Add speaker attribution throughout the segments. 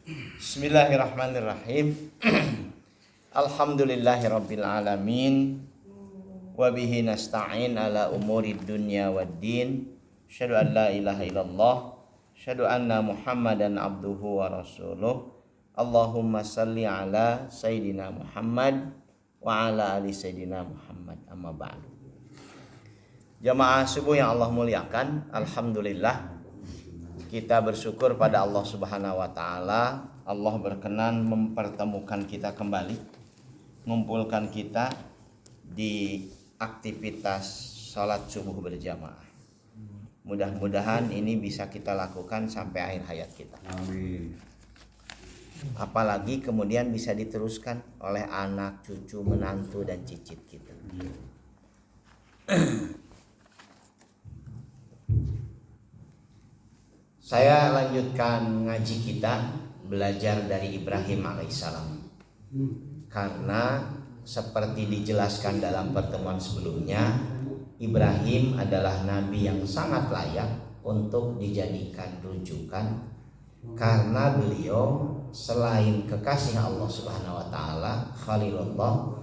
Speaker 1: Bismillahirrahmanirrahim. Alhamdulillahirabbil alamin. Wa bihi nasta'in ala umurid dunya waddin. Asyhadu an la ilaha illallah, asyhadu anna Muhammadan abduhu wa rasuluh. Allahumma salli ala sayyidina Muhammad wa ala ali sayyidina Muhammad. Amma ba'du. Jamaah subuh yang Allah muliakan, alhamdulillah kita bersyukur pada Allah Subhanahu wa taala. Allah berkenan mempertemukan kita kembali, mengumpulkan kita di aktivitas salat subuh berjamaah. Mudah-mudahan ini bisa kita lakukan sampai akhir hayat kita.
Speaker 2: Amin.
Speaker 1: Apalagi kemudian bisa diteruskan oleh anak, cucu, menantu dan cicit kita. Saya lanjutkan ngaji kita, belajar dari Ibrahim alaihissalam. Karena seperti dijelaskan dalam pertemuan sebelumnya, Ibrahim adalah nabi yang sangat layak untuk dijadikan rujukan, karena beliau selain kekasih Allah Subhanahu wa taala, Khalilullah,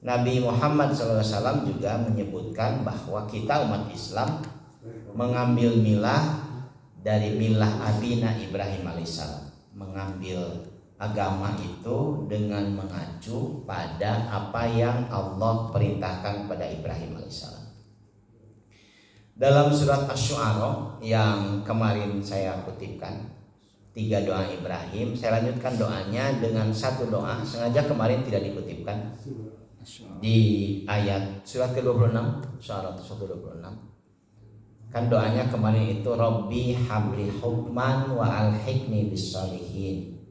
Speaker 1: Nabi Muhammad SAW juga menyebutkan bahwa kita umat Islam mengambil milah dari milah abina Ibrahim alaihissalam, mengambil agama itu dengan mengacu pada apa yang Allah perintahkan pada Ibrahim alaihissalam. Dalam surat Asy-Syu'ara yang kemarin saya kutipkan 3 doa Ibrahim, saya lanjutkan doanya dengan satu doa, sengaja kemarin tidak dikutipkan di ayat surat ke-26, Syu'ara 126. Kan doanya kemarin itu Rabbi habli hukman wa alhiqni bis-shalihin.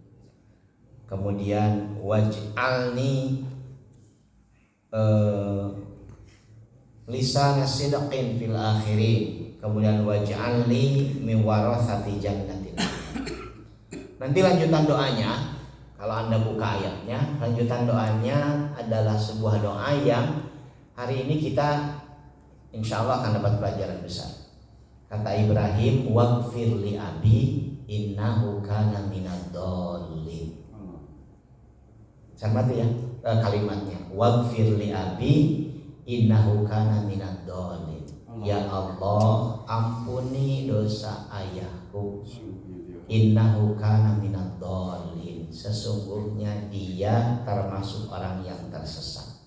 Speaker 1: Kemudian waj'alni lisana sidqin fil akhirin. Kemudian waj'alni min warathati jannatin. Nanti lanjutan doanya, kalau Anda buka ayatnya, lanjutan doanya adalah sebuah doa yang hari ini kita insya Allah akan dapat pelajaran besar. Kata Ibrahim, waghfir li abi innahu kana minadh dhalin. Sama ya kalimatnya, waghfir li abi innahu kana minadh dhalin. Ya Allah, ampuni dosa ayahku, innahu kana minadh dhalin. Sesungguhnya dia termasuk orang yang tersesat.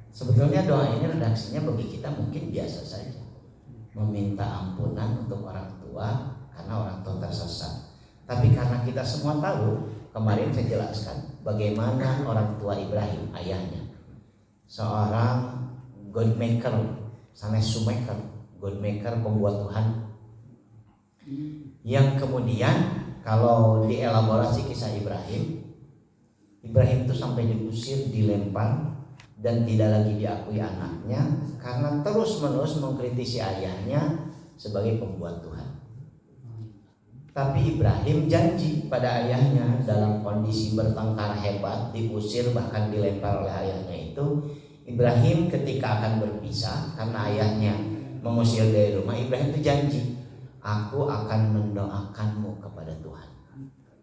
Speaker 1: Sebetulnya doa ini redaksinya bagi kita mungkin biasa saja, meminta ampunan untuk orang tua karena orang tua tersesat. Tapi karena kita semua tahu, kemarin saya jelaskan bagaimana orang tua Ibrahim, ayahnya, seorang God maker, sanes shoemaker, God maker, pembuat Tuhan, yang kemudian kalau dielaborasi kisah Ibrahim itu sampai diusir, dilempar, dan tidak lagi diakui anaknya karena terus-menerus mengkritisi ayahnya sebagai pembuat Tuhan. Tapi Ibrahim janji pada ayahnya dalam kondisi bertengkar hebat, diusir bahkan dilempar oleh ayahnya itu, Ibrahim ketika akan berpisah karena ayahnya mengusir dari rumah, Ibrahim itu janji, aku akan mendoakanmu kepada Tuhan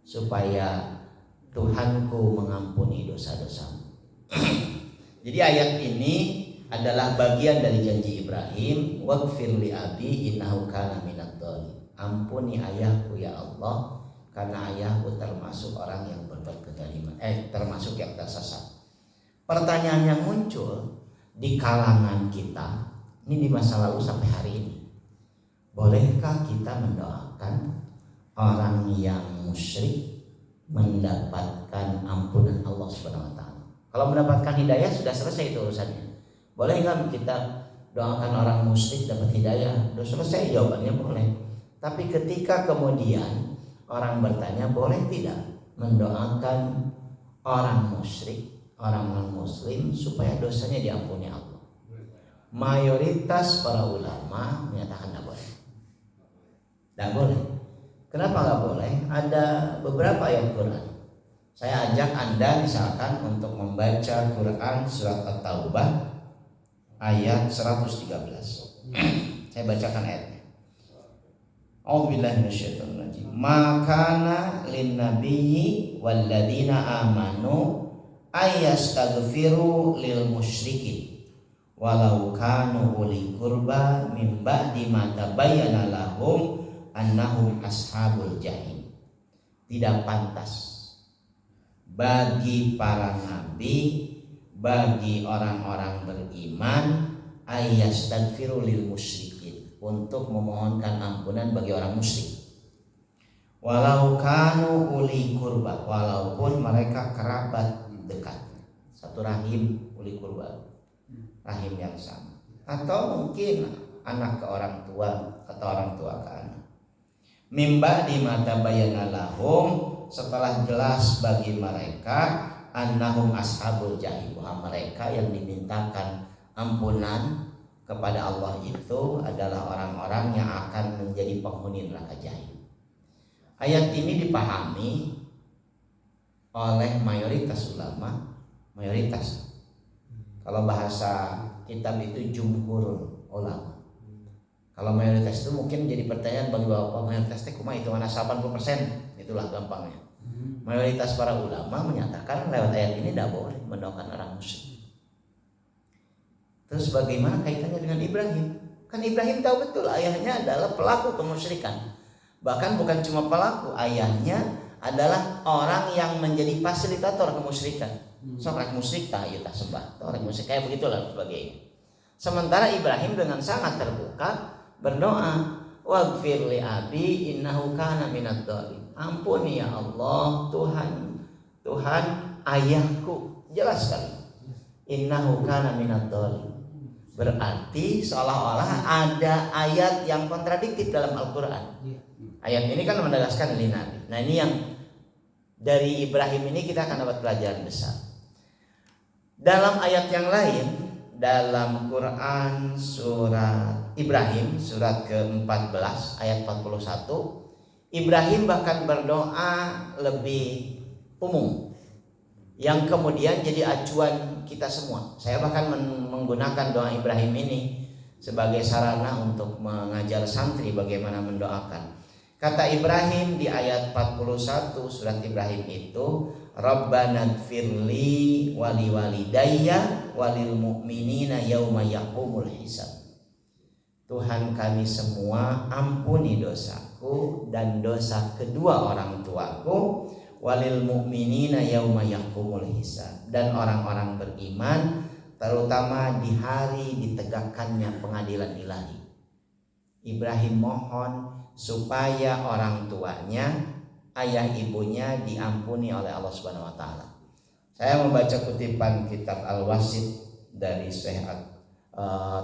Speaker 1: supaya Tuhanku mengampuni dosa-dosamu. Jadi ayat ini adalah bagian dari janji Ibrahim, waghfir li abi innahu kana minadh dhalin. Ampuni ayahku ya Allah, karena ayahku termasuk orang yang berbuat kezaliman, termasuk yang tersesat. Pertanyaan yang muncul di kalangan kita ini di masa lalu sampai hari ini, bolehkah kita mendoakan orang yang musyrik mendapatkan ampunan Allah Subhanahu wa taala? Kalau mendapatkan hidayah sudah selesai itu urusannya. Boleh nggak kita doakan orang musyrik dapat hidayah? Sudah selesai, jawabannya boleh. Tapi ketika kemudian orang bertanya, boleh tidak mendoakan orang musyrik, orang non-muslim supaya dosanya diampuni Allah? Mayoritas para ulama menyatakan tidak boleh. Tidak boleh. Kenapa nggak boleh? Ada beberapa ayat Quran. Saya ajak Anda misalkan untuk membaca Quran surat At-Taubah ayat 113. Saya bacakan ayatnya. A'udzubillahi minasyaitonir rajim. Makana lin nabiyyi walladzina amanu ayastaghfiru lil musyrikin walau kanu uli qurba min ba'di ma tabayyana lahum annahum ashabul jahim. Tidak pantas bagi para nabi, bagi orang-orang beriman, ayastaghfiru lil musyrikin, untuk memohonkan ampunan bagi orang musyrik. Walau kanu uli qurba, walaupun mereka kerabat dekat, satu rahim, uli qurba, rahim yang sama, atau mungkin anak ke orang tua atau orang tua ke anak. Mimba di mata bayana lahum, setelah jelas bagi mereka annahum ashabul jahim, bahwa mereka yang dimintakan ampunan kepada Allah itu adalah orang-orang yang akan menjadi penghuni neraka jahim. Ayat ini dipahami oleh mayoritas ulama, mayoritas. Kalau bahasa kitab itu jumhur ulama. Kalau mayoritas itu mungkin jadi pertanyaan bagi bapak, mayoritas itu kumaha itu mana 80%, itulah gampangnya. Mayoritas para ulama menyatakan lewat ayat ini tidak boleh mendoakan orang musyrik. Terus bagaimana kaitannya dengan Ibrahim? Kan Ibrahim tahu betul ayahnya adalah pelaku kemusyrikan. Bahkan bukan cuma pelaku, ayahnya adalah orang yang menjadi fasilitator kemusyrikan. Seorang musyrik tak ieu tah sembah, orang musyrik kayak begitulah sebagainya. Sementara Ibrahim dengan sangat terbuka berdoa, waghfir li abi innahu kana minadh dhalin. Ampuni ya Allah, Tuhan ayahku. Jelas sekali. Innahu kana minadh dhalin. Berarti seolah-olah ada ayat yang kontradiktif dalam Al-Qur'an. Ayat ini kan menegaskan linabi. Nah, ini yang dari Ibrahim ini kita akan dapat pelajaran besar. Dalam ayat yang lain, dalam Quran surat Ibrahim surat ke-14 ayat 41, Ibrahim bahkan berdoa lebih umum yang kemudian jadi acuan kita semua. Saya bahkan menggunakan doa Ibrahim ini sebagai sarana untuk mengajar santri bagaimana mendoakan. Kata Ibrahim di ayat 41 surat Ibrahim itu, Rabbana gfirli wali walidayya walil mu'minina yauma yaqumul hisab. Tuhan kami semua, ampuni dosaku dan dosa kedua orang tuaku, walil mu'minina yauma yaqumul hisab, dan orang-orang beriman terutama di hari ditegakkannya pengadilan ilahi. Ibrahim mohon supaya orang tuanya, ayah ibunya diampuni oleh Allah Subhanahu wa taala. Saya membaca kutipan kitab Al-Wasit dari Syekh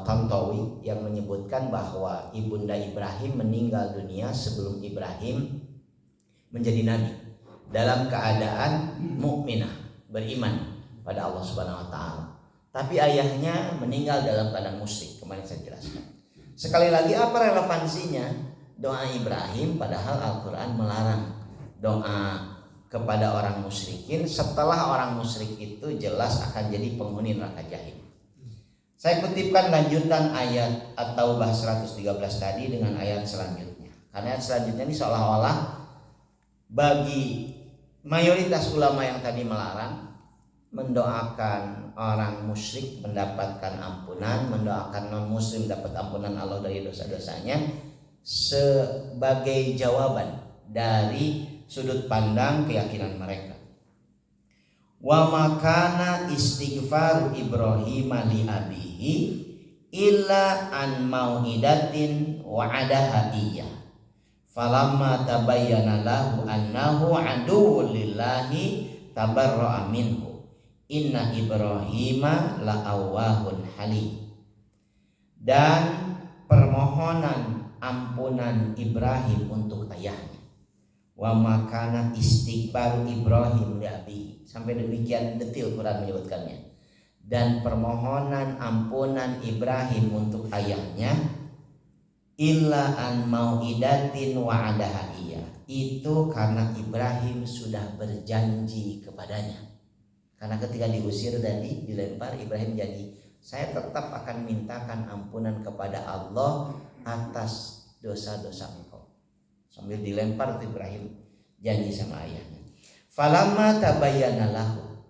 Speaker 1: Tantawi yang menyebutkan bahwa ibunda Ibrahim meninggal dunia sebelum Ibrahim menjadi nabi dalam keadaan mukminah, beriman pada Allah Subhanahu wa taala. Tapi ayahnya meninggal dalam keadaan musyrik. Kemarin saya jelaskan. Sekali lagi, apa relevansinya doa Ibrahim padahal Al-Quran melarang doa kepada orang musyrikin setelah orang musyrik itu jelas akan jadi penghuni neraka jahim. Saya kutipkan lanjutan ayat atau bahasa 113 tadi dengan ayat selanjutnya. Karena ayat selanjutnya ini seolah-olah bagi mayoritas ulama yang tadi melarang mendoakan orang musyrik mendapatkan ampunan, mendoakan non muslim dapat ampunan Allah dari dosa-dosanya sebagai jawaban dari sudut pandang keyakinan mereka. Wa makana istighfar Ibrahim li abihi illa an mau'idatin wa'adaha iya. Falamma tabayyana lahu annahu aduwwun lillahi tabarra'a minhu. Inna Ibrahima la'awwahun halim. Dan permohonan ampunan Ibrahim untuk ayahnya. Wa makana istighfar Ibrahim li abihi. Sampai demikian detil Quran menyebutkannya. Dan permohonan ampunan Ibrahim untuk ayahnya illa an mau'idatin wa'adaha iya. Itu karena Ibrahim sudah berjanji kepadanya. Karena ketika diusir tadi, dilempar, Ibrahim janji, saya tetap akan mintakan ampunan kepada Allah atas dosa-dosa engkau. sambil dilempar ke Ibrahim janji sama ayahnya. Falamma tabayyana lahu,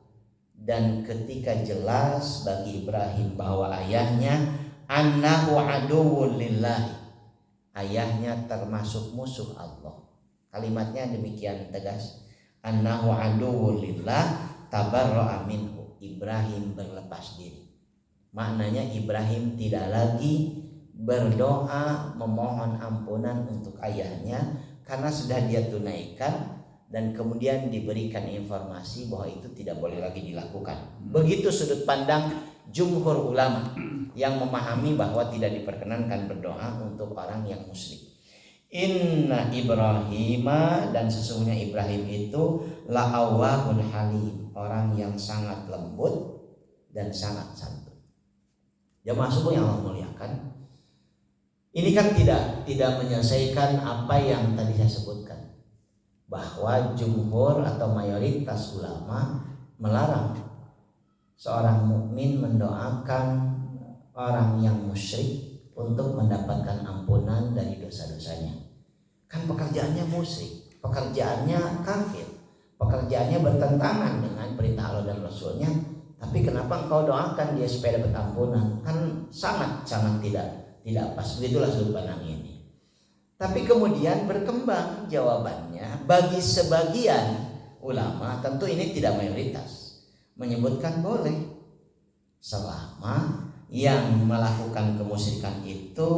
Speaker 1: dan ketika jelas bagi Ibrahim bahwa ayahnya annahu aduwwun lillahi, ayahnya termasuk musuh Allah. Kalimatnya demikian tegas, annahu aduwwun lillah tabarra'a minhu, Ibrahim berlepas diri. Maknanya Ibrahim tidak lagi berdoa memohon ampunan untuk ayahnya karena sudah dia tunaikan dan kemudian diberikan informasi bahwa itu tidak boleh lagi dilakukan. Begitu sudut pandang jumhur ulama yang memahami bahwa tidak diperkenankan berdoa untuk orang yang musyrik. Inna Ibrahima, dan sesungguhnya Ibrahim itu la'awwahun halim, orang yang sangat lembut dan sangat santun. Jamaah subuh yang Allah muliakan, ini kan tidak menyelesaikan apa yang tadi saya sebutkan, bahwa jumhur atau mayoritas ulama melarang seorang mukmin mendoakan orang yang musyrik untuk mendapatkan ampunan dari dosa-dosanya. Kan pekerjaannya musyrik, pekerjaannya kafir, pekerjaannya bertentangan dengan perintah Allah dan Rasulnya. Tapi kenapa engkau doakan dia supaya dapat ampunan? Kan sangat tidak pas. Begitulah sudut pandang ini. Tapi kemudian berkembang jawabannya bagi sebagian ulama, tentu ini tidak mayoritas, menyebutkan boleh selama yang melakukan kemusyrikan itu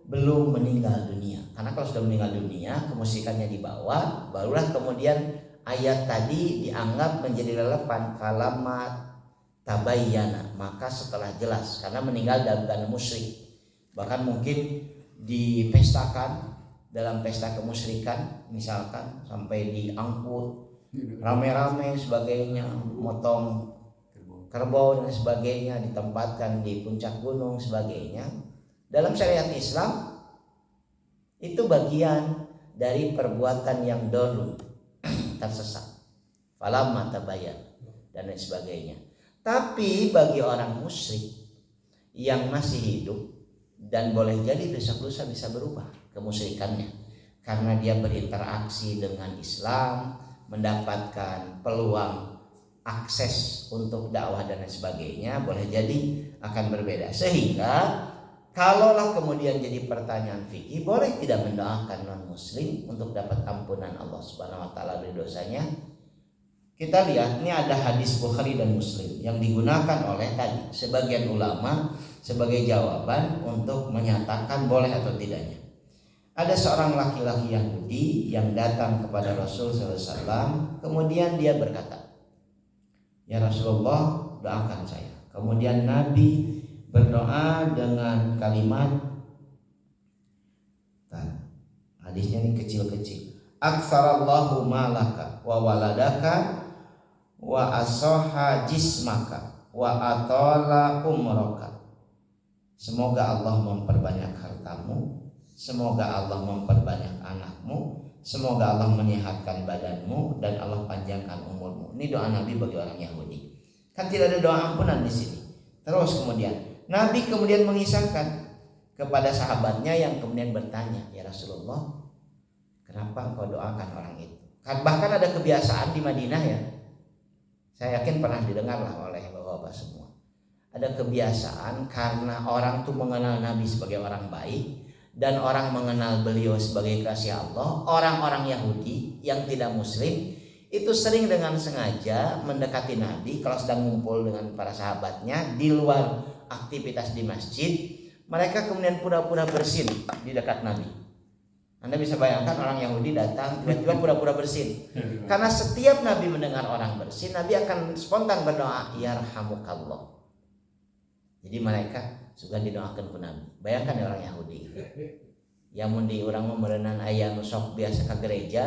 Speaker 1: belum meninggal dunia. Karena kalau sudah meninggal dunia, kemusyrikannya dibawa, barulah kemudian ayat tadi dianggap menjadi relevan. Kalamat tabayyana, maka setelah jelas, karena meninggal dalam keadaan musyrik, bahkan mungkin dipestakan dalam pesta kemusyrikan, misalkan sampai diangkut rame-rame sebagainya, motong kerbau dan sebagainya, ditempatkan di puncak gunung sebagainya. Dalam syariat Islam itu bagian dari perbuatan yang dulu tersesat, falamma tabayyan dan lain sebagainya. Tapi bagi orang musyrik yang masih hidup, dan boleh jadi besok lusa bisa berubah kemusyrikannya karena dia berinteraksi dengan Islam, mendapatkan peluang akses untuk dakwah dan lain sebagainya, boleh jadi akan berbeda. Sehingga kalaulah kemudian jadi pertanyaan fikih, boleh tidak mendoakan non muslim untuk dapat ampunan Allah Subhanahu wa taala dari dosanya? Kita lihat ini ada hadis Bukhari dan Muslim yang digunakan oleh tadi sebagian ulama sebagai jawaban untuk menyatakan boleh atau tidaknya. Ada seorang laki-laki Yahudi yang datang kepada Rasul sallallahu alaihi wasallam, kemudian dia berkata, "Ya Rasulullah, doakan saya." Kemudian Nabi berdoa dengan kalimat, hadisnya ini kecil-kecil, "Aktsarallahu malaka wa waladaka wa asoha jismaka wa atala umroka." Semoga Allah memperbanyak hartamu, semoga Allah memperbanyak anakmu, semoga Allah menyehatkan badanmu dan Allah panjangkan umurmu. Ini doa Nabi bagi orang Yahudi. Kan tidak ada doa ampunan di sini. Terus kemudian Nabi kemudian mengisahkan kepada sahabatnya yang kemudian bertanya, "Ya Rasulullah, kenapa engkau doakan orang itu?" Bahkan ada kebiasaan di Madinah, ya, saya yakin pernah didengar lah oleh bapak-bapak semua. Ada kebiasaan karena orang tuh mengenal Nabi sebagai orang baik dan orang mengenal beliau sebagai kasih Allah. Orang-orang Yahudi yang tidak muslim itu sering dengan sengaja mendekati Nabi kalau sedang ngumpul dengan para sahabatnya di luar aktivitas di masjid. Mereka kemudian pura-pura bersin di dekat Nabi. Anda bisa bayangkan orang Yahudi datang tiba-tiba pura-pura bersin. Karena setiap Nabi mendengar orang bersin, Nabi akan spontan berdoa, "Yarhamukallah." Jadi mereka suka didoakan ku Nabi. Bayangkan ya orang Yahudi. Yang mun di urang memerenan aya nu sok biasa ke gereja,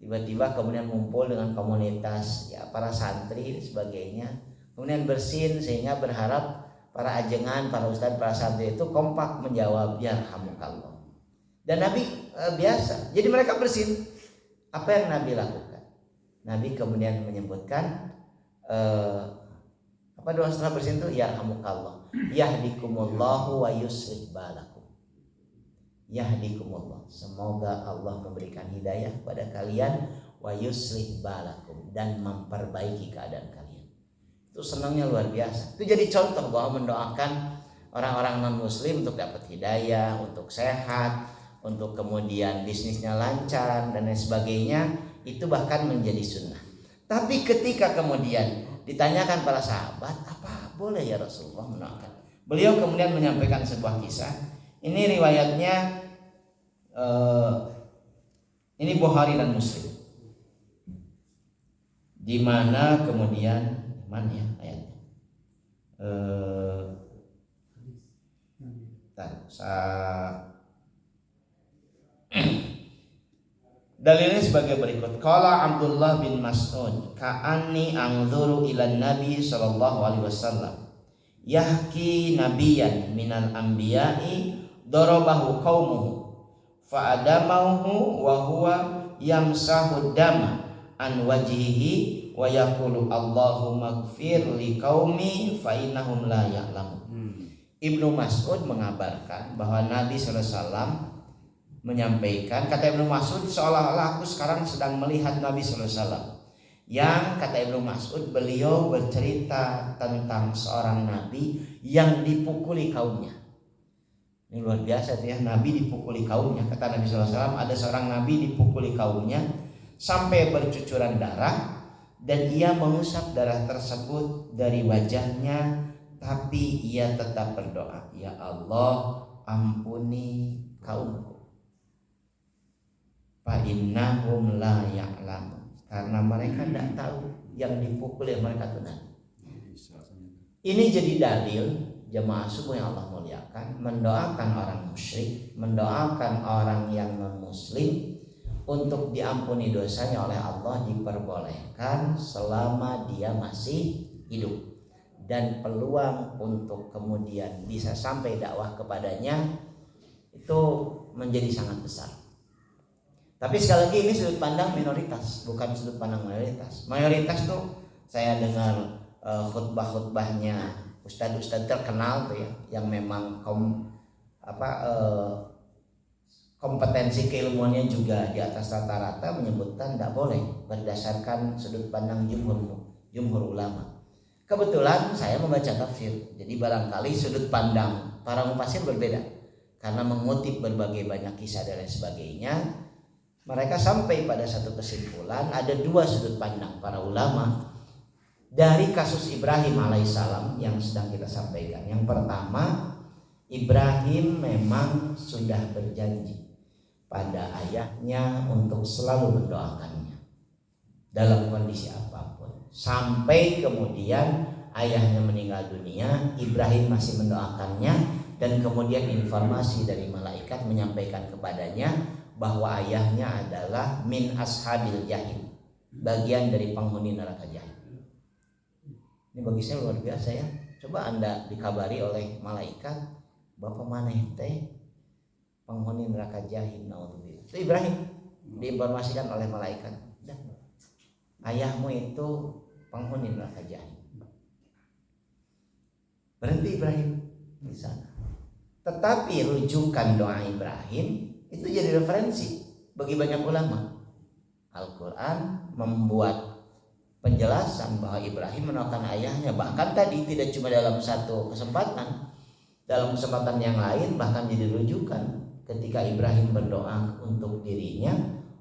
Speaker 1: tiba-tiba kemudian ngumpul dengan komunitas ya para santri dan sebagainya. Kemudian bersin sehingga berharap para ajengan, para ustadz, para santri itu kompak menjawab yarhamukallah. Dan Nabi biasa. Jadi mereka bersin. Apa yang Nabi lakukan? Nabi kemudian menyebutkan apa doa setelah bersin itu? Yarhamukallah, yahdikumullahu wa yuslih balakum. yahdikumullah. Semoga Allah memberikan hidayah kepada kalian, wa yuslih balakum, dan memperbaiki keadaan kalian. Itu senangnya luar biasa. Itu jadi contoh bahwa mendoakan orang-orang non muslim untuk dapat hidayah, untuk sehat, untuk kemudian bisnisnya lancar dan lain sebagainya, itu bahkan menjadi sunnah. Tapi ketika kemudian ditanyakan para sahabat, apa boleh ya Rasulullah mendoakan? Beliau kemudian menyampaikan sebuah kisah. Ini riwayatnya ini Bukhari dan Muslim, di mana kemudian mana ya ayatnya? Dalilnya sebagai berikut. Qala Abdullah bin Mas'ud, ka'anni anzuru ila Nabi sallallahu alaihi wasallam yahki nabiyan minal anbiya'i darabahu qaumuhu fa adamahu wa huwa yamsahu dama an wajhihi wa yaqulu Allahumma ighfir li qaumi fa innahum la ya'lamun. Ibnu Mas'ud mengabarkan bahwa Nabi sallallahu alaihi wasallam menyampaikan, kata Ibnu Mas'ud, seolah-olah aku sekarang sedang melihat Nabi sallallahu alaihi wasallam. Yang kata Ibnu Mas'ud, beliau bercerita tentang seorang nabi yang dipukuli kaumnya. Ini luar biasa tuh ya, nabi dipukuli kaumnya. Kata Nabi sallallahu alaihi wasallam, ada seorang nabi dipukuli kaumnya sampai bercucuran darah, dan ia mengusap darah tersebut dari wajahnya, tapi ia tetap berdoa, ya Allah, ampuni kaumku, fa innahum la ya'lamun, karena mereka tidak tahu yang dipukul yang mereka tunai. Ini jadi dalil jemaah subuh yang Allah muliakan, mendoakan orang musyrik, mendoakan orang yang non muslim untuk diampuni dosanya oleh Allah diperbolehkan selama dia masih hidup, dan peluang untuk kemudian bisa sampai dakwah kepadanya itu menjadi sangat besar. Tapi sekali lagi ini sudut pandang minoritas, bukan sudut pandang mayoritas. Mayoritas tuh saya dengar khutbah-khutbahnya ustadz-ustadz terkenal tuh ya, yang memang kompetensi keilmuannya juga di atas rata-rata, menyebutkan tidak boleh berdasarkan sudut pandang jumhur ulama. Kebetulan saya membaca tafsir, jadi barangkali sudut pandang para mufassir berbeda, karena mengutip berbagai banyak kisah dan lain sebagainya. Mereka sampai pada satu kesimpulan, ada dua sudut pandang para ulama dari kasus Ibrahim alaihissalam yang sedang kita sampaikan. Yang pertama, Ibrahim memang sudah berjanji pada ayahnya untuk selalu mendoakannya dalam kondisi apapun. Sampai kemudian ayahnya meninggal dunia, Ibrahim masih mendoakannya, dan kemudian informasi dari malaikat menyampaikan kepadanya bahwa ayahnya adalah min ashabil jahim, bagian dari penghuni neraka jahim. Ini bagi saya luar biasa ya. Coba Anda dikabari oleh malaikat, bapak maneh teh penghuni neraka jahim, naudzubillah. Itu Ibrahim diinformasikan oleh malaikat, ayahmu itu penghuni neraka jahim. Berhenti Ibrahim di sana. Tetapi rujukan doa Ibrahim itu jadi referensi bagi banyak ulama. Al-Quran membuat penjelasan bahwa Ibrahim mendoakan ayahnya, bahkan tadi tidak cuma dalam satu kesempatan, dalam kesempatan yang lain bahkan jadi rujukan ketika Ibrahim berdoa untuk dirinya,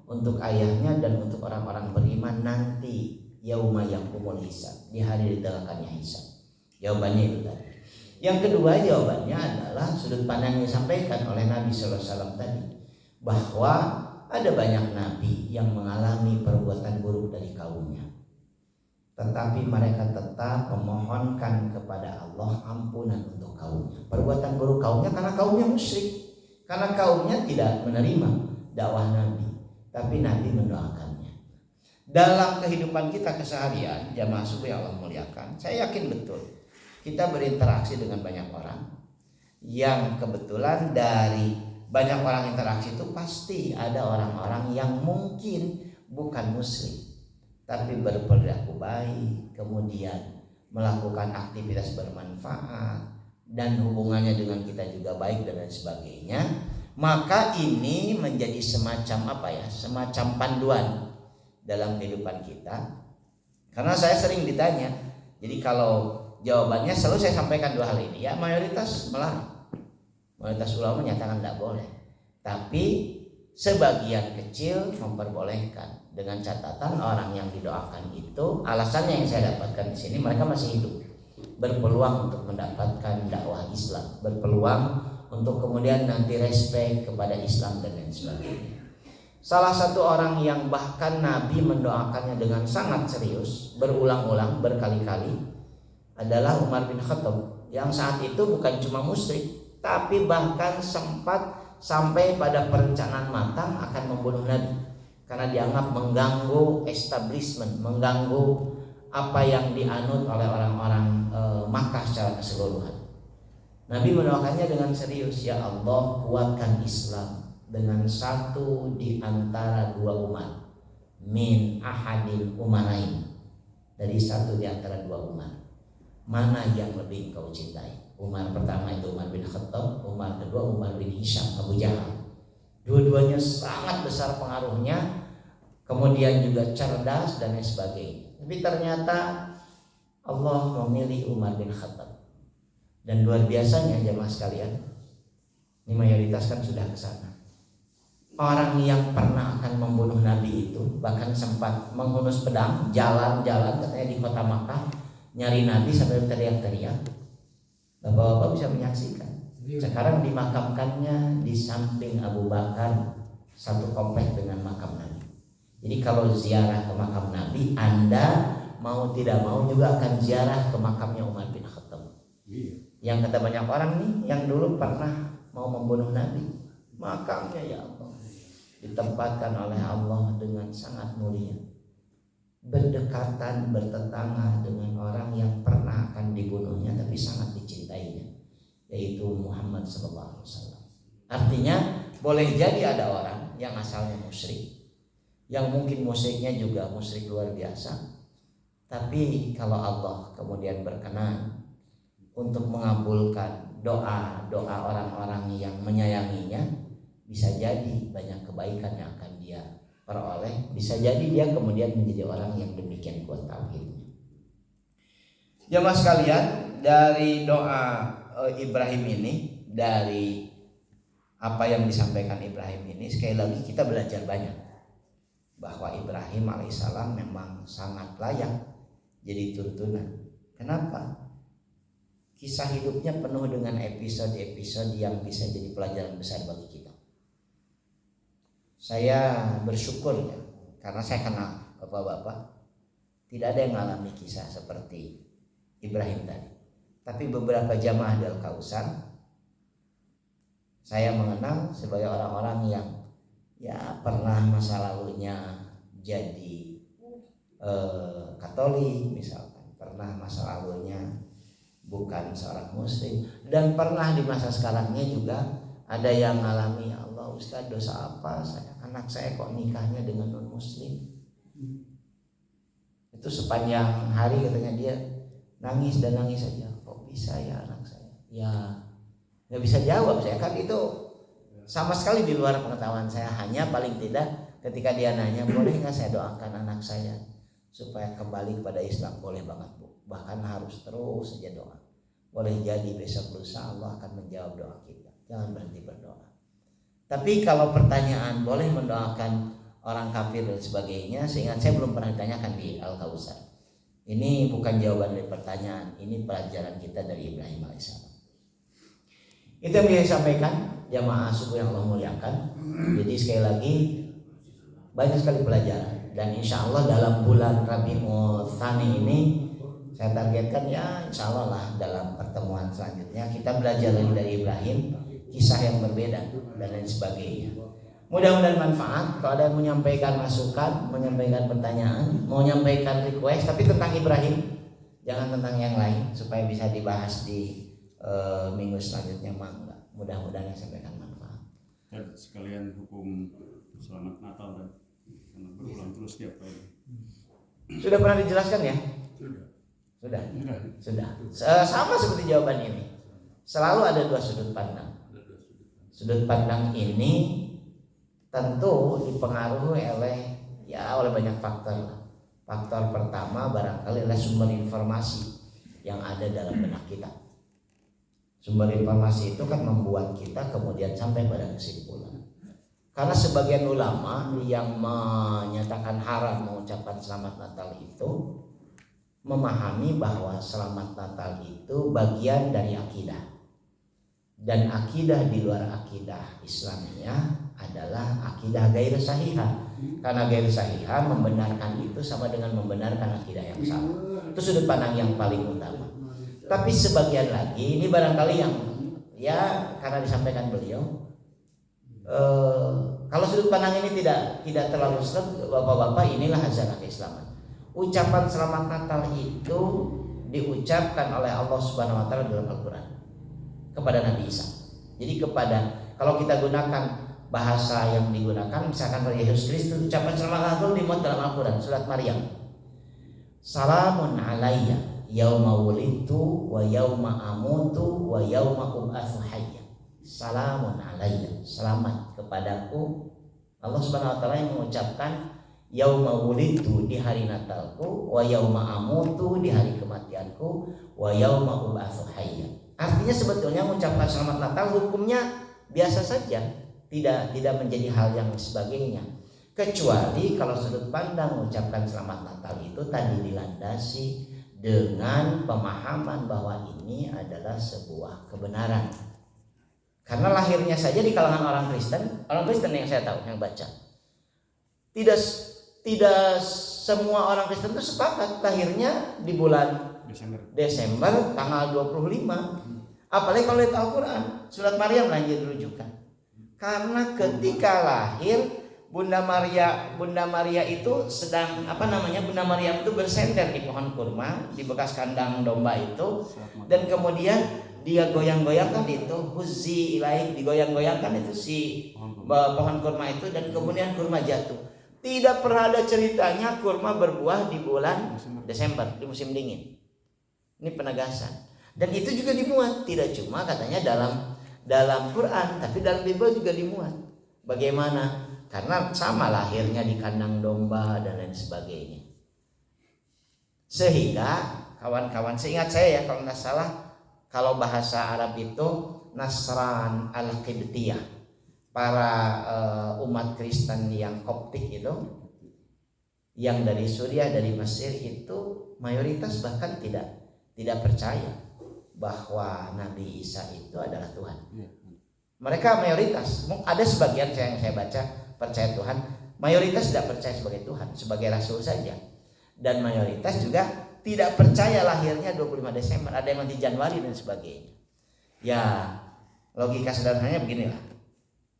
Speaker 1: untuk ayahnya, dan untuk orang-orang beriman nanti yauma yaqumul hisab, di hari ditegakkannya hisab. Jawabannya itu tadi. Yang kedua jawabannya adalah sudut pandang yang disampaikan oleh Nabi sallallahu alaihi wasallam tadi, bahwa ada banyak nabi yang mengalami perbuatan buruk dari kaumnya, tetapi mereka tetap memohonkan kepada Allah ampunan untuk kaumnya. Perbuatan buruk kaumnya karena kaumnya musyrik, karena kaumnya tidak menerima dakwah Nabi, tapi Nabi mendoakannya. Dalam kehidupan kita keseharian, jamaah subuh yang Allah muliakan, saya yakin betul kita berinteraksi dengan banyak orang yang kebetulan dari banyak orang interaksi itu pasti ada orang-orang yang mungkin bukan muslim, tapi berperilaku baik, kemudian melakukan aktivitas bermanfaat, dan hubungannya dengan kita juga baik dan lain sebagainya. Maka ini menjadi semacam semacam panduan dalam kehidupan kita. Karena saya sering ditanya, jadi kalau jawabannya selalu saya sampaikan dua hal ini, ya mayoritas melarang, mayoritas ulama menyatakan tidak boleh, tapi sebagian kecil memperbolehkan dengan catatan orang yang didoakan itu alasannya yang saya dapatkan di sini mereka masih hidup, berpeluang untuk mendapatkan dakwah Islam, berpeluang untuk kemudian nanti respect kepada Islam dan lain sebagainya. Salah satu orang yang bahkan Nabi mendoakannya dengan sangat serius, berulang-ulang, berkali-kali adalah Umar bin Khattab, yang saat itu bukan cuma musyrik, tapi bahkan sempat sampai pada perencanaan matang akan membunuh Nabi karena dianggap mengganggu establishment, mengganggu apa yang dianut oleh orang-orang Makkah secara keseluruhan. Nabi mendoakannya dengan serius, ya Allah kuatkan Islam dengan satu di antara dua umat, min ahadin umarain, dari satu di antara dua umat. Mana yang lebih engkau cintai? Umar pertama itu Umar bin Khattab, Umar kedua Umar bin Hisham Abu Jahal. Dua-duanya sangat besar pengaruhnya, kemudian juga cerdas dan lain sebagainya. Tapi ternyata Allah memilih Umar bin Khattab. Dan luar biasanya jemaah sekalian, ini mayoritas kan sudah ke sana. Orang yang pernah akan membunuh Nabi itu bahkan sempat menghunus pedang, jalan-jalan katanya di kota Makkah, nyari Nabi sambil teriak-teriak. Bapak-bapak bisa menyaksikan. Sekarang dimakamkannya di samping Abu Bakar, satu komplek dengan makam Nabi. Jadi kalau ziarah ke makam Nabi, Anda mau tidak mau juga akan ziarah ke makamnya Umar bin Khattab. Yang kata banyak orang nih, yang dulu pernah mau membunuh Nabi, makamnya ya Allah ditempatkan oleh Allah dengan sangat mulia, berdekatan, bertetangga dengan orang yang pernah akan dibunuhnya tapi sangat dicintainya, yaitu Muhammad SAW. Artinya boleh jadi ada orang yang asalnya musyrik, yang mungkin musyriknya juga musyrik luar biasa, tapi kalau Allah kemudian berkenan untuk mengabulkan doa-doa orang-orang yang menyayanginya, bisa jadi banyak kebaikan yang akan dia peroleh, bisa jadi dia kemudian menjadi orang yang demikian kuat tauhidnya. Jemaah sekalian, dari doa Ibrahim ini, dari apa yang disampaikan Ibrahim ini, sekali lagi kita belajar banyak bahwa Ibrahim alaihissalam memang sangat layak jadi tuntunan. Kenapa? Kisah hidupnya penuh dengan episode-episode yang bisa jadi pelajaran besar bagi kita. Saya bersyukur ya, karena saya kenal bapak-bapak, tidak ada yang mengalami kisah seperti Ibrahim tadi. Tapi beberapa jamaah di Al-Kausar saya mengenal sebagai orang-orang yang ya pernah masa lalunya jadi Katolik misalkan, pernah masa lalunya bukan seorang muslim, dan pernah di masa sekarangnya juga ada yang mengalami, ya Allah Ustaz dosa apa anak saya kok nikahnya dengan non muslim. Itu sepanjang hari katanya dia nangis dan nangis saja, kok bisa ya anak saya, ya nggak bisa jawab saya, kan itu sama sekali di luar pengetahuan saya. Hanya paling tidak ketika dia nanya, boleh nggak saya doakan anak saya supaya kembali kepada Islam, boleh banget Bu, bahkan harus terus saja doa. Boleh jadi besok lusa Allah akan menjawab doa kita, jangan berhenti berdoa. Tapi kalau pertanyaan boleh mendoakan orang kafir dan sebagainya, seingat saya belum pernah ditanyakan di Al-Kausar. Ini bukan jawaban dari pertanyaan, ini pelajaran kita dari Ibrahim alaihissalam. Itu yang bisa disampaikan jamaah subuh yang Allah muliakan. Jadi sekali lagi banyak sekali pelajaran, dan insya Allah dalam bulan Rabiul Tsani ini saya targetkan ya insya Allah lah dalam pertemuan selanjutnya kita belajar lagi dari Ibrahim, kisah yang berbeda dan lain sebagainya. Mudah-mudahan manfaat. Kalau ada yang menyampaikan masukan, menyampaikan pertanyaan, mau menyampaikan request tapi tentang Ibrahim, jangan tentang yang lain, supaya bisa dibahas di minggu selanjutnya. Mudah-mudahan yang sampaikan manfaat.
Speaker 2: Dan sekalian hukum selamat Natal dan karena berulang terus tiap tahun.
Speaker 1: Sudah pernah dijelaskan ya?
Speaker 2: Sudah.
Speaker 1: Sudah. Sama seperti jawaban ini. Selalu ada dua sudut pandang. Sudut pandang ini tentu dipengaruhi oleh banyak faktor. Faktor pertama barangkali adalah sumber informasi yang ada dalam benak kita. Sumber informasi itu kan membuat kita kemudian sampai pada kesimpulan. Karena sebagian ulama yang menyatakan haram mengucapkan selamat Natal itu memahami bahwa selamat Natal itu bagian dari akidah. Dan akidah di luar akidah Islamiyah adalah akidah gair sahihah. Karena gair sahihah membenarkan itu sama dengan membenarkan akidah yang salah. Itu sudut pandang yang paling utama. Tapi sebagian lagi ini barangkali yang karena disampaikan beliau, kalau sudut pandang ini tidak terlalu serem, bapak-bapak, inilah hazanah keislaman. Ucapan selamat Natal itu diucapkan oleh Allah Subhanahu wa taala dalam Al-Qur'an kepada Nabi Isa. Jadi kalau kita gunakan bahasa yang digunakan misalkan pada Yesus Kristus, ucapan selamat Natal dimuat dalam Al-Qur'an surat Maryam. Salamun alayya yauma wulidtu wa yauma amutu wa yauma ub'atsu hayya. Salamun alayya, selamat kepadaku. Allah Subhanahu wa taala yang mengucapkan yauma wulidtu di hari Natalku, wa yauma amutu di hari kematianku, wa yauma ub'atsu hayya. Artinya sebetulnya mengucapkan selamat Natal hukumnya biasa saja, tidak menjadi hal yang sebagainya. Kecuali kalau sudut pandang mengucapkan selamat Natal itu tadi dilandasi dengan pemahaman bahwa ini adalah sebuah kebenaran. Karena lahirnya saja di kalangan orang Kristen yang saya tahu, yang baca, tidak semua orang Kristen itu sepakat lahirnya di bulan Desember tanggal 25. Apalagi kalau lihat Al-Quran, surat Maryam lanjut dirujukan. Karena ketika lahir Bunda Maria itu sedang Bunda Maryam itu bersender di pohon kurma di bekas kandang domba itu, dan kemudian dia goyang-goyangkan itu, huzzi ilaik, digoyang-goyangkan itu si pohon kurma itu, dan kemudian kurma jatuh. Tidak pernah ada ceritanya kurma berbuah di bulan Desember di musim dingin. Ini penegasan. Dan itu juga dimuat, tidak cuma katanya dalam Quran, tapi dalam Bible juga dimuat. Bagaimana? Karena sama lahirnya di kandang domba dan lain sebagainya. Sehingga kawan-kawan, seingat saya kalau nggak salah, kalau bahasa Arab itu Nasran al-Qibtiyah, para umat Kristen yang Koptik itu, yang dari Suriah, dari Mesir itu mayoritas bahkan tidak percaya bahwa Nabi Isa itu adalah Tuhan. Mereka mayoritas, ada sebagian yang saya baca percaya Tuhan, mayoritas tidak percaya sebagai Tuhan, sebagai Rasul saja. Dan mayoritas juga tidak percaya lahirnya 25 Desember, ada yang nanti Januari dan sebagainya. Ya, logika sederhananya beginilah.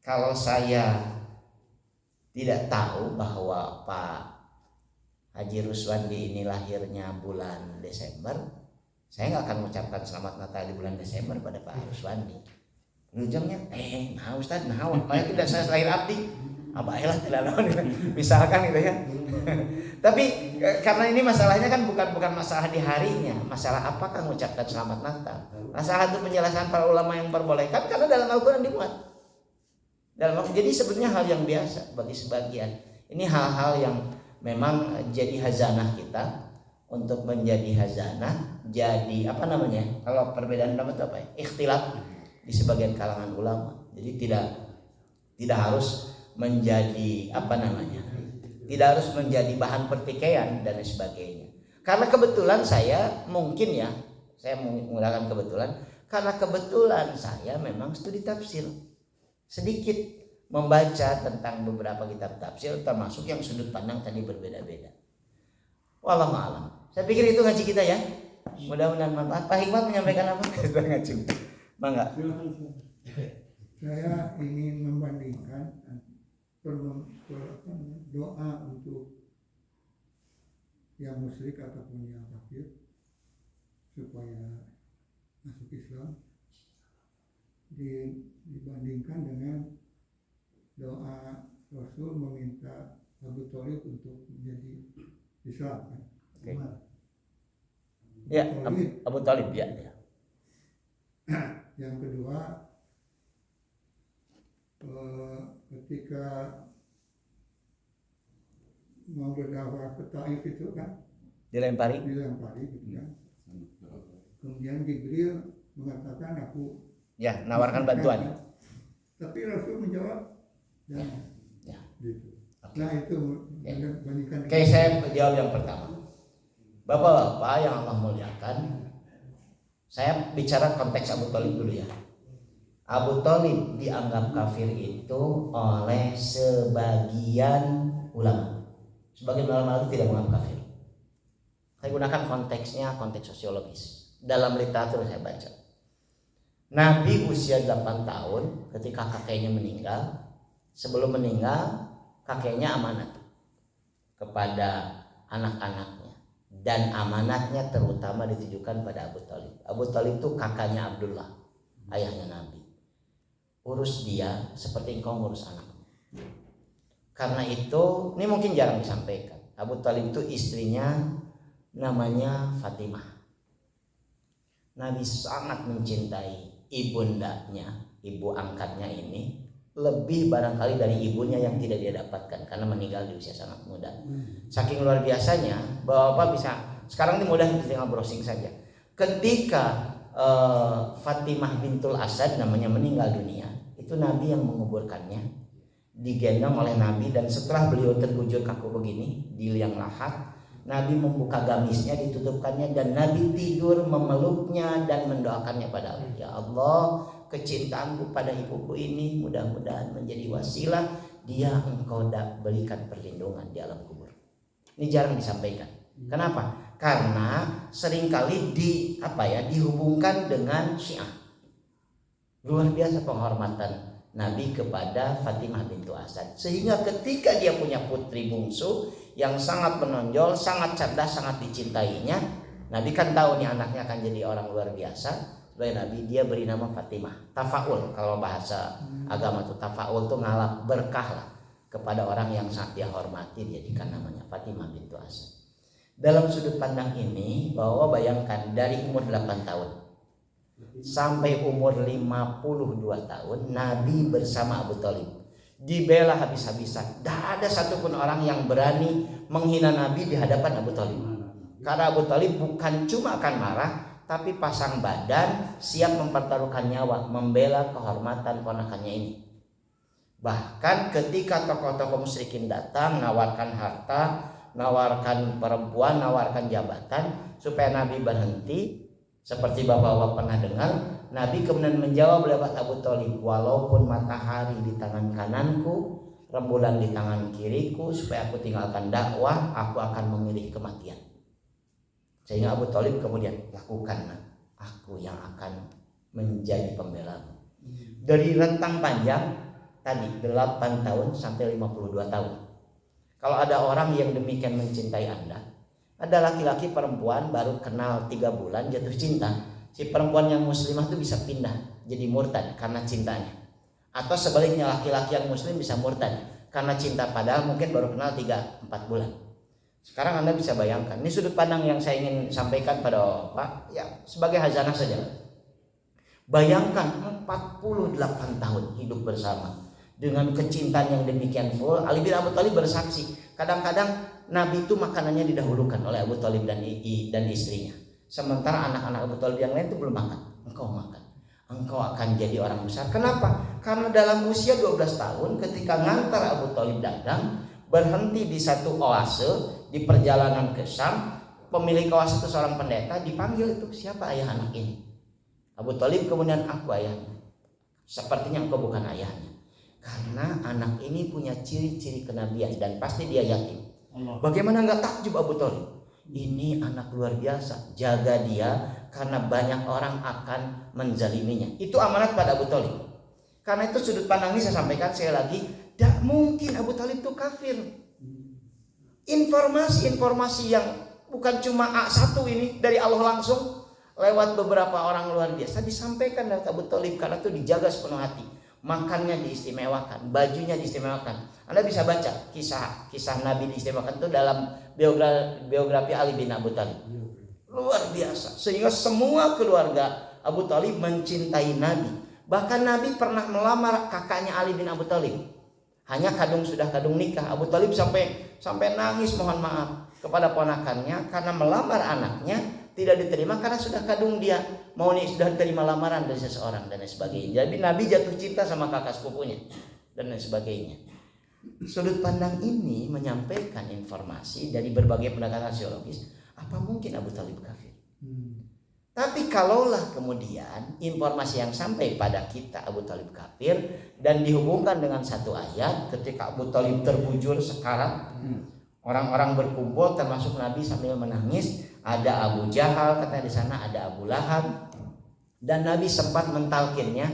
Speaker 1: Kalau saya tidak tahu bahwa Pak Haji Ruswandi ini lahirnya bulan Desember, saya nggak akan mengucapkan selamat Natal di bulan Desember pada Pak Ruswandi. Ujungnya, Ustaz, apalagi tidak saya lahir abdi, abailah tidak lawan, misalkan gitu ya. Tapi karena ini masalahnya kan bukan masalah di harinya, masalah apakah mengucapkan selamat Natal. Masalah itu penjelasan para ulama yang memperbolehkan karena dalam Al-Quran dimuat. Jadi sebenarnya hal yang biasa bagi sebagian. Ini hal-hal yang memang jadi hazanah kita. Untuk menjadi hazanah, jadi kalau perbedaan ulama itu ikhtilaf di sebagian kalangan ulama. Jadi tidak harus menjadi tidak harus menjadi bahan pertikaian dan sebagainya. Karena kebetulan saya menggunakan kebetulan, karena kebetulan saya memang studi tafsir, sedikit membaca tentang beberapa kitab tafsir, termasuk yang sudut pandang tadi berbeda-beda. Wallahu a'lam. Saya pikir itu ngaji kita ya. Mudah-mudahan manfaat. Pak Hikmat menyampaikan apa? Kita ngaji. Bangga.
Speaker 3: Saya ingin membandingkan doa untuk yang musyrik ataupun yang kafir supaya masuk Islam dibandingkan dengan doa Rasul meminta Abu Thalib untuk menjadi Islam.
Speaker 1: Okay. Ya, Abu Thalib ya.
Speaker 3: Yang kedua, ketika mau berdakwah ke Taif itu kan
Speaker 1: dilempari.
Speaker 3: gitu kan. Kemudian Jibril mengatakan aku
Speaker 1: Ya, nawarkan bantuan.
Speaker 3: Tapi Rasul menjawab jangan.
Speaker 1: Ya.
Speaker 3: Gitu.
Speaker 1: Oke.
Speaker 3: Nah itu
Speaker 1: Ya.
Speaker 3: bandingkan.
Speaker 1: Oke, saya jawab yang pertama. Bapak-bapak yang Allah muliakan, saya bicara konteks Abu Thalib dulu ya. Abu Thalib dianggap kafir itu oleh sebagian ulama. Sebagian ulama itu tidak menganggap kafir. Saya gunakan konteksnya, konteks sosiologis. Dalam literatur saya baca. Nabi usia 8 tahun ketika kakeknya meninggal. Sebelum meninggal, kakeknya amanat kepada anak-anaknya. Dan amanatnya terutama ditujukan pada Abu Thalib. Abu Thalib itu kakaknya Abdullah, ayahnya Nabi. Urus dia seperti engkau ngurus anak. Karena itu, ini mungkin jarang disampaikan. Abu Thalib itu istrinya namanya Fatimah. Nabi sangat mencintai ibundanya, ibu angkatnya ini, lebih barangkali dari ibunya yang tidak dia dapatkan karena meninggal di usia sangat muda. Saking luar biasanya, Bapak bisa sekarang ini mudah tinggal browsing saja. Ketika Fatimah bintul Asad namanya meninggal dunia, itu Nabi yang menguburkannya, digendong oleh Nabi, dan setelah beliau terbujur kaku begini di liang lahat, Nabi membuka gamisnya, ditutupkannya, dan Nabi tidur memeluknya dan mendoakannya pada Allah. Ya Allah, kecintaanku pada ibuku ini mudah-mudahan menjadi wasilah dia engkau berikan perlindungan di alam kubur. Ini jarang disampaikan. Kenapa? Karena seringkali dihubungkan dengan Syiah. Luar biasa penghormatan Nabi kepada Fatimah bintu Asad, sehingga ketika dia punya putri bungsu yang sangat menonjol, sangat cerdas, sangat dicintainya, Nabi kan tahu nih anaknya akan jadi orang luar biasa. Sebagai Nabi dia beri nama Fatimah. Tafaul, kalau bahasa agama itu tafaul itu ngalap berkah lah kepada orang yang sangat dia hormati, dijadikan namanya Fatimah bintu Asad. Dalam sudut pandang ini, bahwa bayangkan dari umur 8 tahun sampai umur 52 tahun Nabi bersama Abu Thalib dibela habis-habisan. Tidak ada satupun orang yang berani menghina Nabi di hadapan Abu Thalib. Karena Abu Thalib bukan cuma akan marah, tapi pasang badan, siap mempertaruhkan nyawa, membela kehormatan ponakannya ini. Bahkan ketika tokoh-tokoh musyrikin datang, nawarkan harta, nawarkan perempuan, nawarkan jabatan supaya Nabi berhenti, seperti bapak-bapak pernah dengar, Nabi kemudian menjawab lewat Abu Thalib, walaupun matahari di tangan kananku, rembulan di tangan kiriku, supaya aku tinggalkan dakwah, aku akan memilih kematian. Sehingga Abu Thalib kemudian, lakukan, aku yang akan menjadi pembelamu. Dari rentang panjang tadi 8 tahun sampai 52 tahun. Kalau ada orang yang demikian mencintai Anda, ada laki-laki perempuan baru kenal 3 bulan jatuh cinta, si perempuan yang muslimah itu bisa pindah jadi murtad karena cintanya. Atau sebaliknya, laki-laki yang muslim bisa murtad karena cinta padahal mungkin baru kenal 3-4 bulan. Sekarang Anda bisa bayangkan, ini sudut pandang yang saya ingin sampaikan pada Pak, ya sebagai hazanah saja. Bayangkan 48 tahun hidup bersama dengan kecintaan yang demikian full. Ali bin Abi Thalib bersaksi, kadang-kadang Nabi itu makanannya didahulukan oleh Abu Thalib dan istrinya. Sementara anak-anak Abu Thalib yang lain itu belum makan. Engkau makan, engkau akan jadi orang besar. Kenapa? Karena dalam usia 12 tahun ketika ngantar Abu Thalib dagang, berhenti di satu oase di perjalanan ke Syam, pemilik oase itu seorang pendeta, dipanggil itu, siapa ayah anak ini? Abu Thalib kemudian, aku ayahnya. Sepertinya engkau bukan ayahnya, karena anak ini punya ciri-ciri kenabian dan pasti dia yatim. Bagaimana nggak takjub Abu Thalib? Ini anak luar biasa, jaga dia karena banyak orang akan menzaliminya. Itu amanat pada Abu Thalib. Karena itu sudut pandang ini saya sampaikan sekali lagi, tidak mungkin Abu Thalib itu kafir. Informasi-informasi yang bukan cuma A1 ini dari Allah langsung lewat beberapa orang luar biasa disampaikan dari Abu Thalib, karena itu dijaga sepenuh hati. Makannya diistimewakan, bajunya diistimewakan. Anda bisa baca kisah Nabi diistimewakan itu dalam biografi Ali bin Abi Thalib. Luar biasa. Sehingga semua keluarga Abu Thalib mencintai Nabi, Bahkan Nabi pernah melamar kakaknya Ali bin Abi Thalib. Hanya sudah kadung nikah. Abu Thalib sampai nangis mohon maaf kepada ponakannya karena melamar anaknya tidak diterima karena sudah kadung dia sudah terima lamaran dari seseorang dan lain sebagainya. Jadi Nabi jatuh cinta sama kakak sepupunya dan lain sebagainya. Sudut pandang ini menyampaikan informasi dari berbagai pendekatan sosiologis. Apa mungkin Abu Thalib kafir? Tapi kalaulah kemudian informasi yang sampai pada kita Abu Thalib kafir dan dihubungkan dengan satu ayat ketika Abu Thalib terbujur sekarat, orang-orang berkumpul termasuk Nabi sambil menangis, ada Abu Jahal katanya di sana, ada Abu Lahab, dan Nabi sempat mentalkinnya,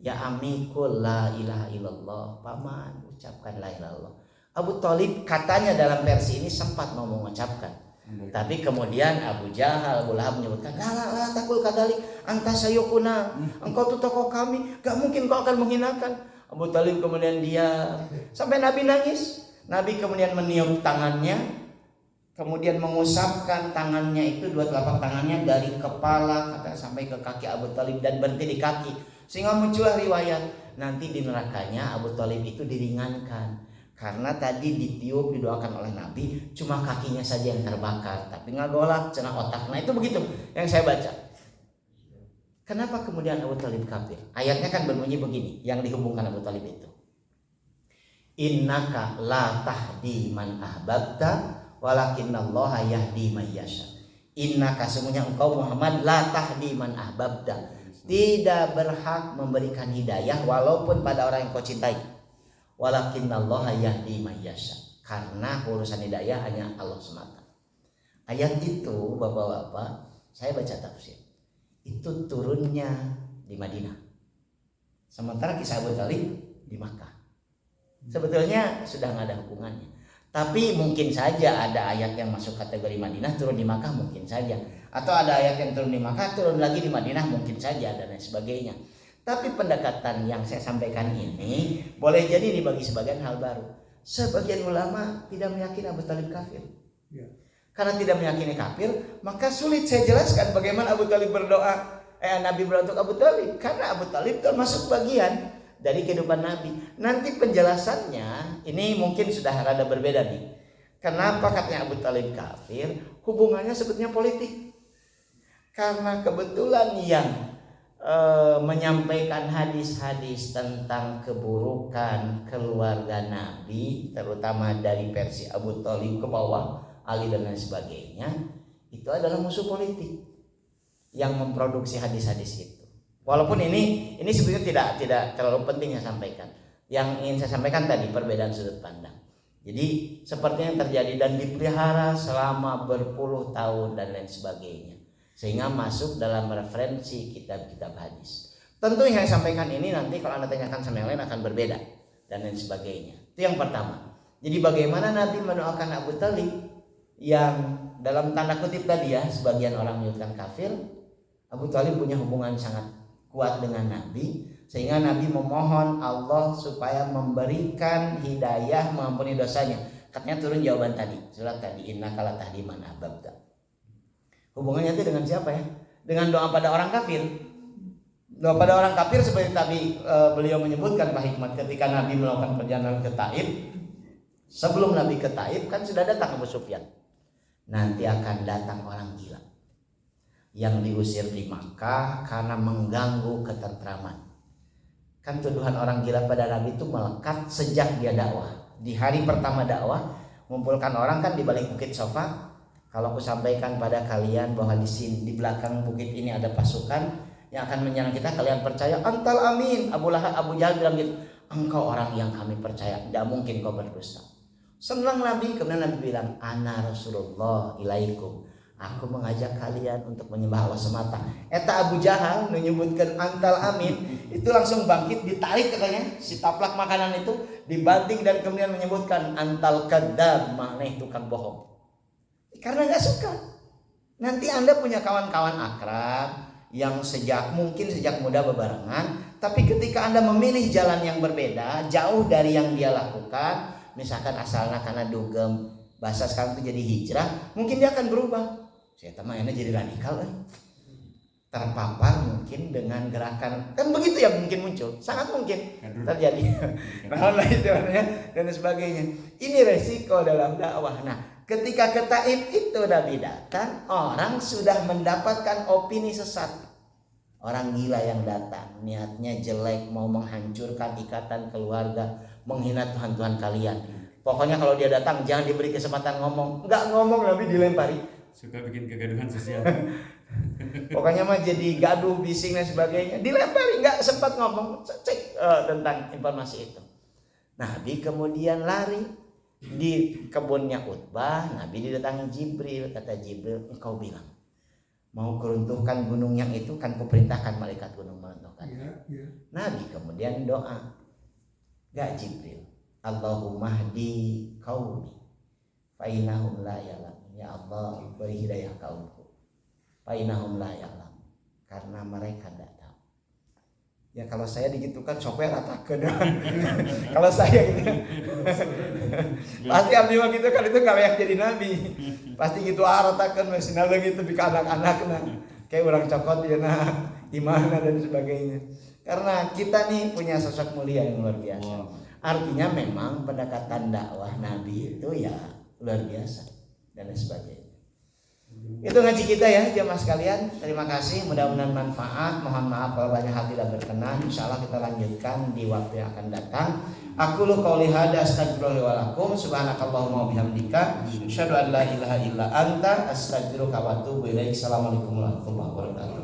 Speaker 1: ya amikul la ilaha illallah, paman ucapkan la ilaha illallah. Abu Thalib katanya dalam versi ini sempat mau mengucapkan. Tapi kemudian Abu Jahal, Abu Lahab menyebutkan, la takul kadalik, anta sayukuna, engkau tuh tokoh kami, gak mungkin kau akan menghinakan. Abu Thalib kemudian diam sampai Nabi nangis. Nabi kemudian meniup tangannya, kemudian mengusapkan tangannya itu, dua telapak tangannya dari kepala sampai ke kaki Abu Thalib dan berhenti di kaki, sehingga muncullah riwayat nanti di nerakanya Abu Thalib itu diringankan. Karena tadi ditiup didoakan oleh Nabi, cuma kakinya saja yang terbakar, tapi ngagolak cenah otak. Nah itu begitu yang saya baca. Kenapa kemudian Abu Thalib kafir? Ayatnya kan berbunyi begini, yang dihubungkan Abu Thalib itu. Innaka la tahdi man ahbabta walakinallaha yahdi man yasha. Innaka sesungguhnya engkau Muhammad la tahdi man ahbabta, tidak berhak memberikan hidayah walaupun pada orang yang kau cintai. Walakinallaha yahdi may yasha, karena urusan hidayah hanya Allah semata. Ayat itu Bapak-bapak, saya baca tafsir, itu turunnya di Madinah, sementara kisah Abu Thalib di Makkah. Sebetulnya sudah nggak ada hubungannya, tapi mungkin saja ada ayat yang masuk kategori Madinah turun di Makkah, mungkin saja, atau ada ayat yang turun di Makkah turun lagi di Madinah, mungkin saja, dan lain sebagainya. Tapi pendekatan yang saya sampaikan ini boleh jadi dibagi sebagian hal baru. Sebagian ulama tidak meyakini Abu Thalib kafir. Ya. Karena tidak meyakini kafir, maka sulit saya jelaskan bagaimana Abu Thalib berdoa. Nabi berdoa untuk Abu Thalib, karena Abu Thalib termasuk bagian dari kehidupan Nabi. Nanti penjelasannya ini mungkin sudah rada berbeda nih. Kenapa katanya Abu Thalib kafir? Hubungannya sebetulnya politik. Karena kebetulan yang menyampaikan hadis-hadis tentang keburukan keluarga Nabi, terutama dari versi Abu Thalib ke bawah, Ali dan lain sebagainya, itu adalah musuh politik yang memproduksi hadis-hadis itu. Walaupun ini sebetulnya tidak terlalu penting saya sampaikan. Yang ingin saya sampaikan tadi perbedaan sudut pandang. Jadi seperti yang terjadi dan dipelihara selama berpuluh tahun dan lain sebagainya, sehingga masuk dalam referensi kitab-kitab hadis. Tentu yang saya sampaikan ini nanti kalau Anda tanyakan sama yang lain akan berbeda dan lain sebagainya. Itu yang pertama. Jadi bagaimana Nabi mendoakan Abu Thalib yang dalam tanda kutip tadi ya, sebagian orang menyebutkan kafir. Abu Thalib punya hubungan sangat kuat dengan Nabi, sehingga Nabi memohon Allah supaya memberikan hidayah, mengampuni dosanya. Katanya turun jawaban tadi, surat tadi, innaka la tahdi man ahbabta. Hubungannya itu dengan siapa ya? Dengan doa pada orang kafir. Doa pada orang kafir seperti tadi beliau menyebutkan Pak Hikmat ketika Nabi melakukan perjalanan ke Taif. Sebelum Nabi ke Taif kan sudah datang Abu Sufyan. Nanti akan datang orang gila yang diusir di Makkah karena mengganggu ketentraman. Kan tuduhan orang gila pada Nabi itu melekat sejak dia dakwah. Di hari pertama dakwah, mengumpulkan orang kan di balik bukit Sofa. Kalau aku sampaikan pada kalian bahwa di sini di belakang bukit ini ada pasukan yang akan menyerang kita, kalian percaya? Antal amin. Abu Jahal bilang gitu, engkau orang yang kami percaya, tidak mungkin kau berdusta. Senang Nabi, kemudian Nabi bilang, ana Rasulullah ilaikum, aku mengajak kalian untuk menyembah Allah semata. Eta Abu Jahal menyebutkan antal amin, itu langsung bangkit, ditarik katanya si taplak makanan itu, dibanting dan kemudian menyebutkan antal kadzab, maneh tukang bohong. Karena gak suka. Nanti Anda punya kawan-kawan akrab yang mungkin sejak muda bebarengan, tapi ketika Anda memilih jalan yang berbeda, jauh dari yang dia lakukan, misalkan asalnya karena dugem, bahasa sekarang itu jadi hijrah, mungkin dia akan berubah. Saya teman ini jadi radikal. terpapar mungkin dengan gerakan, kan begitu ya, mungkin muncul, sangat mungkin terjadi. Nah, dan sebagainya. Ini resiko dalam dakwah. Nah, ketika ke Taif itu Nabi datang, orang sudah mendapatkan opini sesat. Orang gila yang datang, niatnya jelek, mau menghancurkan ikatan keluarga, menghina Tuhan-Tuhan kalian. Pokoknya kalau dia datang jangan diberi kesempatan ngomong. Enggak ngomong, Nabi dilempari.
Speaker 2: Suka bikin kegaduhan sosial.
Speaker 1: Pokoknya mah jadi gaduh, bising dan sebagainya. Dilempari, nggak sempat ngomong cek tentang informasi itu. Nabi kemudian lari di kebunnya Utbah. Nabi didatangi Jibril. Kata Jibril, engkau bilang mau keruntuhkan gunung yang itu, kan kuperintahkan malaikat gunung meruntuhkan.
Speaker 3: Ya.
Speaker 1: Nabi kemudian doa, gak Jibril, Allahumma hdi qaumi fa innahum la ya'lamun. Ya Allah, beri hidayah kaumku. Fainahum la ya'lam, karena mereka tidak tahu. Ya kalau saya digitukan sopir ratakeun. Kalau saya gitu. Pasti abdi mah gitu kan, itu kalau yang jadi nabi. Pasti gitu ratakeun mesinna leuwih itu bika anak-anakna. Kayak orang cokot dia imana dan sebagainya. Karena kita nih punya sosok mulia yang luar biasa. Artinya memang pendekatan dakwah nabi itu ya luar biasa dan sebagainya. Itu ngaji kita ya jamaah sekalian. Terima kasih, mudah-mudahan manfaat. Mohon maaf kalau banyak hal tidak berkenan. Insyaallah kita lanjutkan di waktu yang akan datang. Aku lu qauli hada astagfirullah wa lakum subhanakallahumma wa bihamdika asyhadu an la ilaha illa anta astaghfiruka wa atubu ilaik. Assalamualaikum warahmatullahi wabarakatuh.